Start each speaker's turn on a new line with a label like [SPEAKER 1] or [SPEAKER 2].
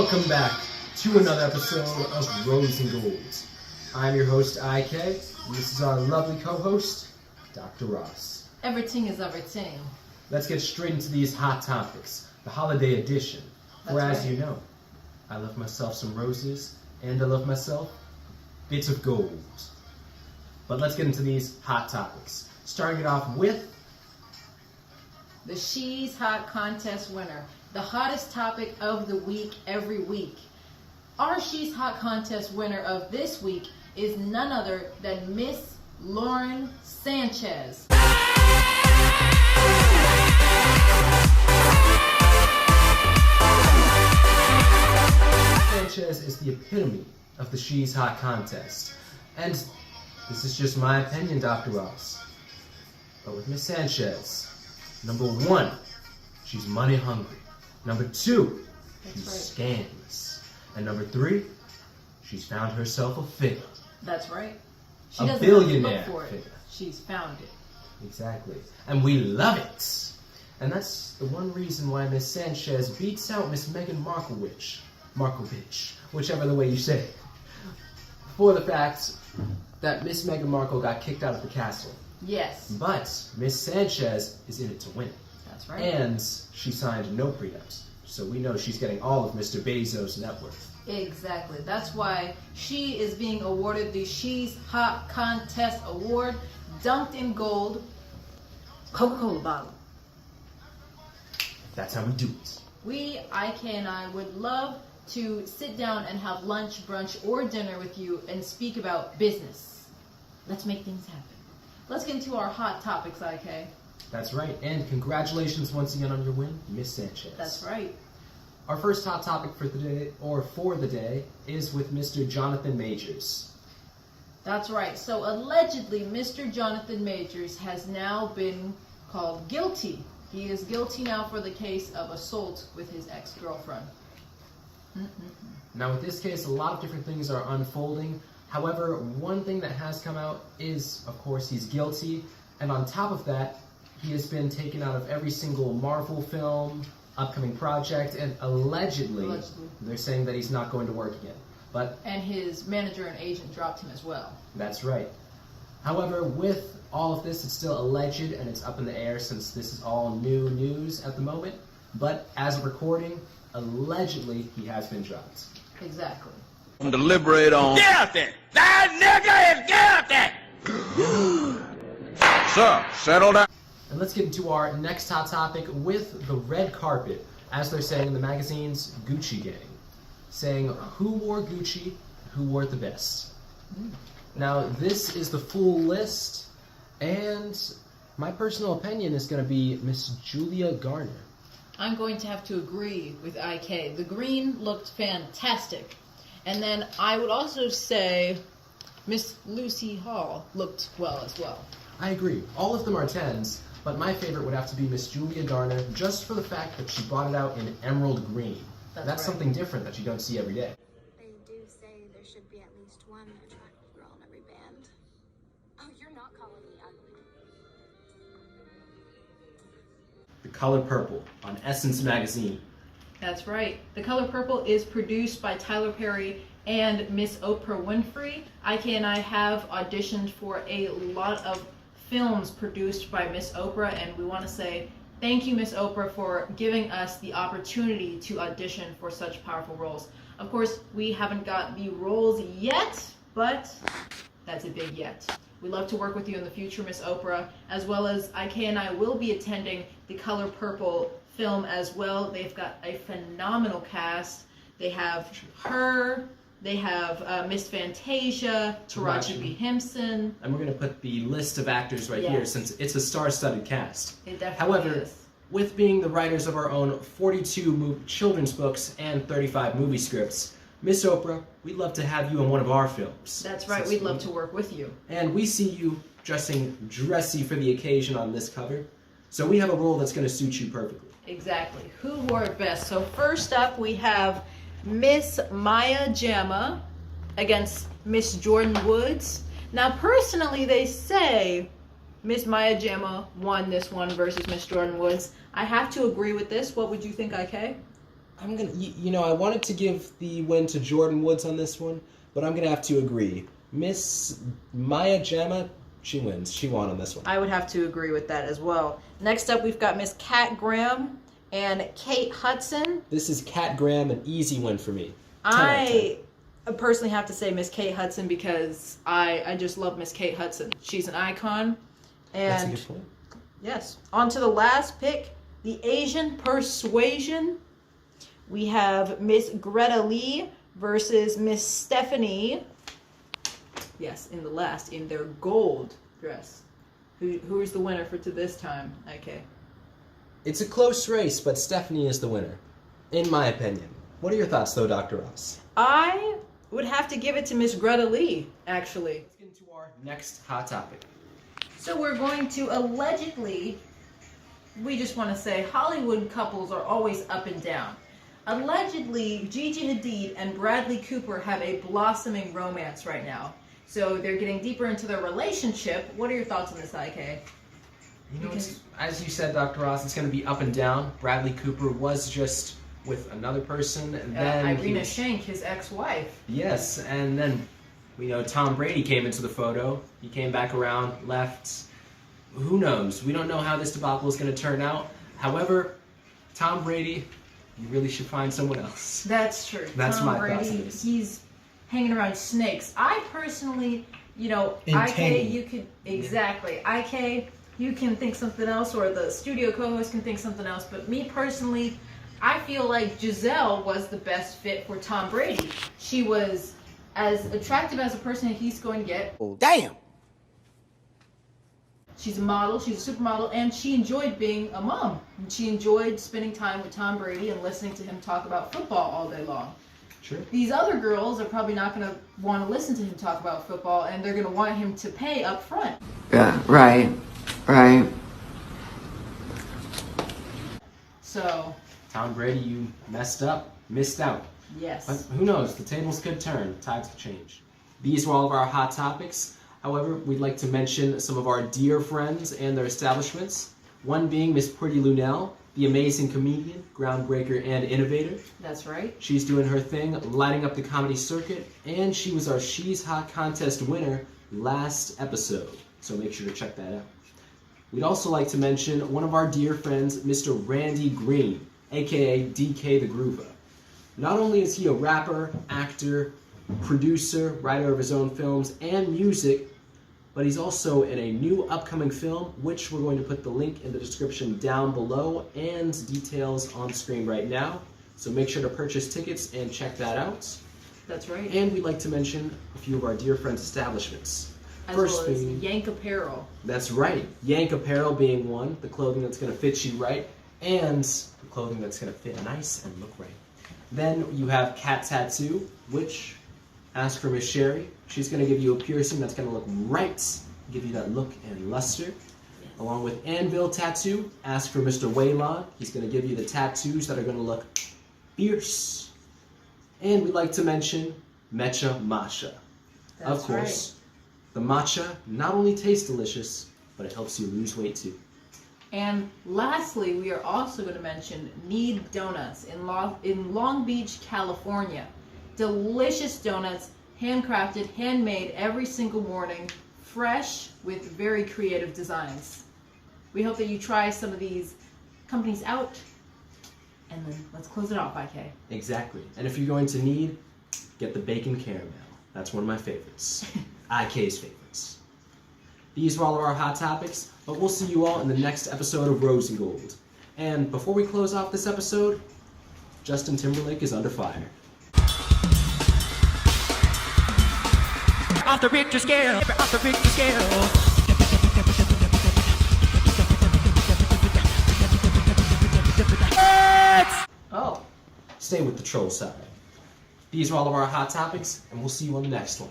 [SPEAKER 1] welcome back to another episode of Rose and Gold. I'm your host, IK. This is our lovely co-host, Dr. Ross.
[SPEAKER 2] Everything is everything.
[SPEAKER 1] Let's get straight into these hot topics, the holiday edition. For as you know, I love myself some roses, and I love myself bits of gold. But let's get into these hot topics. Starting it off with
[SPEAKER 2] the She's Hot Contest winner. The hottest topic of the week every week. Our She's Hot Contest winner of this week is none other than Miss Lauren Sanchez.
[SPEAKER 1] Sanchez is the epitome of the She's Hot Contest. And this is just my opinion, Dr. Ross. But with Miss Sanchez, number one, she's money hungry. Number two, she's scandalous. And number three, she's found herself a figure.
[SPEAKER 2] That's right. She
[SPEAKER 1] a
[SPEAKER 2] doesn't
[SPEAKER 1] billionaire
[SPEAKER 2] look for it.
[SPEAKER 1] figure.
[SPEAKER 2] She's found it.
[SPEAKER 1] Exactly. And we love it. And that's the one reason why Miss Sanchez beats out Miss Meghan Markowitz, whichever the way you say it, for the fact that Miss Meghan Markle got kicked out of the castle.
[SPEAKER 2] Yes.
[SPEAKER 1] But Miss Sanchez is in it to win.
[SPEAKER 2] That's right.
[SPEAKER 1] And she signed no prenups. So we know she's getting all of Mr. Bezos' net worth.
[SPEAKER 2] Exactly. That's why she is being awarded the She's Hot Contest Award, dunked in gold, Coca-Cola bottle.
[SPEAKER 1] That's how we do it.
[SPEAKER 2] We, IK and I, would love to sit down and have lunch, brunch, or dinner with you and speak about business. Let's make things happen. Let's get into our hot topics, IK.
[SPEAKER 1] That's right. And congratulations once again on your win, Miss Sanchez.
[SPEAKER 2] That's right.
[SPEAKER 1] Our first hot topic for the day, is with Mr. Jonathan Majors.
[SPEAKER 2] That's right. So allegedly, Mr. Jonathan Majors has now been called guilty. He is guilty now for the case of assault with his ex-girlfriend.
[SPEAKER 1] Now with this case, a lot of different things are unfolding. However, one thing that has come out is, of course, he's guilty. And on top of that, he has been taken out of every single Marvel film, upcoming project, and allegedly, they're saying that he's not going to work again.
[SPEAKER 2] And his manager and agent dropped him as well.
[SPEAKER 1] That's right. However, with all of this, it's still alleged and it's up in the air since this is all new news at the moment. But as of recording, allegedly, he has been dropped.
[SPEAKER 2] Exactly.
[SPEAKER 3] I'm deliberate on Giraffe. That nigga is Giraffe. Sir, settle down.
[SPEAKER 1] And let's get into our next hot topic with the red carpet, as they're saying in the magazine's Gucci gang, saying who wore Gucci, who wore it the best. Now, this is the full list, and my personal opinion is going to be Miss Julia Garner.
[SPEAKER 2] I'm going to have to agree with IK. The green looked fantastic. And then I would also say Miss Lucy Hall looked well as well.
[SPEAKER 1] I agree. All of them are 10s, but my favorite would have to be Miss Julia Garner, just for the fact that she brought it out in emerald green. That's right. Something different that you don't see every day.
[SPEAKER 4] They do say there should be at least one attractive girl in every band. Oh, you're not calling me ugly.
[SPEAKER 1] The Color Purple on Essence magazine.
[SPEAKER 2] That's right. The Color Purple is produced by Tyler Perry and Miss Oprah Winfrey. IK and I have auditioned for a lot of films produced by Miss Oprah, and we want to say thank you, Miss Oprah, for giving us the opportunity to audition for such powerful roles. Of course, we haven't got the roles yet, but that's a big yet. We'd love to work with you in the future, Miss Oprah, as well as IK and I will be attending the Color Purple film as well. They've got a phenomenal cast. They have her, they have Miss Fantasia, Taraji B. Henson.
[SPEAKER 1] And we're going to put the list of actors right here since it's a star-studded cast.
[SPEAKER 2] It definitely
[SPEAKER 1] However,
[SPEAKER 2] is.
[SPEAKER 1] With being the writers of our own 42 children's books and 35 movie scripts, Miss Oprah, we'd love to have you in one of our films.
[SPEAKER 2] That's right, we'd love to work with you.
[SPEAKER 1] And we see you dressing dressy for the occasion on this cover, so we have a role that's going to suit you perfectly.
[SPEAKER 2] Exactly. Who wore it best? So first up we have Miss Maya Jama against Miss Jordan Woods. Now personally they say Miss Maya Jama won this one versus Miss Jordan Woods. I have to agree with this. What would you think, IK?
[SPEAKER 1] I'm gonna, I wanted to give the win to Jordan Woods on this one, but I'm gonna have to agree. Miss Maya Jama, she wins. She won on this one.
[SPEAKER 2] I would have to agree with that as well. Next up, we've got Miss Kat Graham and Kate Hudson.
[SPEAKER 1] This is Kat Graham, an easy win for me.
[SPEAKER 2] I personally have to say Miss Kate Hudson because I just love Miss Kate Hudson. She's an icon. And
[SPEAKER 1] that's a good point.
[SPEAKER 2] Yes. On to the last pick, the Asian Persuasion. We have Miss Greta Lee versus Miss Stephanie. Yes, in their gold dress. Who is the winner for this time? Okay.
[SPEAKER 1] It's a close race, but Stephanie is the winner, in my opinion. What are your thoughts, though, Dr. Ross?
[SPEAKER 2] I would have to give it to Miss Greta Lee, actually.
[SPEAKER 1] Let's get into our next hot topic.
[SPEAKER 2] So we're going to allegedly, we just want to say Hollywood couples are always up and down. Allegedly, Gigi Hadid and Bradley Cooper have a blossoming romance right now. So they're getting deeper into their relationship. What are your thoughts on this, IK?
[SPEAKER 1] As you said, Dr. Ross, it's going to be up and down. Bradley Cooper was just with another person, and then
[SPEAKER 2] Irina Shank, his ex-wife.
[SPEAKER 1] Yes, and then we know Tom Brady came into the photo. He came back around, left. Who knows? We don't know how this debacle is going to turn out. However, Tom Brady, you really should find someone else.
[SPEAKER 2] That's true.
[SPEAKER 1] That's
[SPEAKER 2] Tom
[SPEAKER 1] my
[SPEAKER 2] Brady,
[SPEAKER 1] thoughts on this.
[SPEAKER 2] He's hanging around snakes. I personally, IK, you could, exactly. IK, you can think something else, or the studio co-host can think something else, but me personally, I feel like Giselle was the best fit for Tom Brady. She was as attractive as a person that he's going to get.
[SPEAKER 3] Oh, damn!
[SPEAKER 2] She's a model, she's a supermodel, and she enjoyed being a mom. And she enjoyed spending time with Tom Brady and listening to him talk about football all day long.
[SPEAKER 1] Sure.
[SPEAKER 2] These other girls are probably not going to want to listen to him talk about football, and they're going to want him to pay up front.
[SPEAKER 5] Yeah, right.
[SPEAKER 2] So,
[SPEAKER 1] Tom Brady, you messed out.
[SPEAKER 2] yes.
[SPEAKER 1] But who knows? The tables could turn. Tides could change. These were all of our hot topics. However, we'd like to mention some of our dear friends and their establishments. One being Miss Pretty Lunell, the amazing comedian, groundbreaker, and innovator.
[SPEAKER 2] That's right.
[SPEAKER 1] She's doing her thing, lighting up the comedy circuit, and she was our She's Hot contest winner last episode. So make sure to check that out. We'd also like to mention one of our dear friends, Mr. Randy Green, aka DK the GRUVA. Not only is he a rapper, actor, producer, writer of his own films and music, but he's also in a new upcoming film, which we're going to put the link in the description down below and details on the screen right now. So make sure to purchase tickets and check that out.
[SPEAKER 2] That's right.
[SPEAKER 1] And we'd like to mention a few of our dear friends' establishments.
[SPEAKER 2] As well as Yank Apparel.
[SPEAKER 1] That's right. Yank Apparel being one, the clothing that's going to fit you right, and the clothing that's going to fit nice and look right. Then you have Cat Tattoo, which, ask for Miss Sherry. She's going to give you a piercing that's going to look right, give you that look and luster. Yes. Along with Anvil Tattoo, ask for Mr. Waylon. He's going to give you the tattoos that are going to look fierce. And we'd like to mention Mecha Matcha.
[SPEAKER 2] That's
[SPEAKER 1] of course. Right. The matcha not only tastes delicious, but it helps you lose weight too.
[SPEAKER 2] And lastly, we are also going to mention Need Donuts in Long Beach, California. Delicious donuts, handcrafted, handmade every single morning, fresh with very creative designs. We hope that you try some of these companies out. And then let's close it off, IK.
[SPEAKER 1] Exactly. And if you're going to need, get the bacon caramel. That's one of my favorites. IK's favorites. These were all of our hot topics, but we'll see you all in the next episode of Rose and Gold. And before we close off this episode, Justin Timberlake is under fire.
[SPEAKER 6] Off the Richter scale, off the Richter scale.
[SPEAKER 2] Oh.
[SPEAKER 1] Stay with the troll side. These are all of our hot topics, and we'll see you on the next one.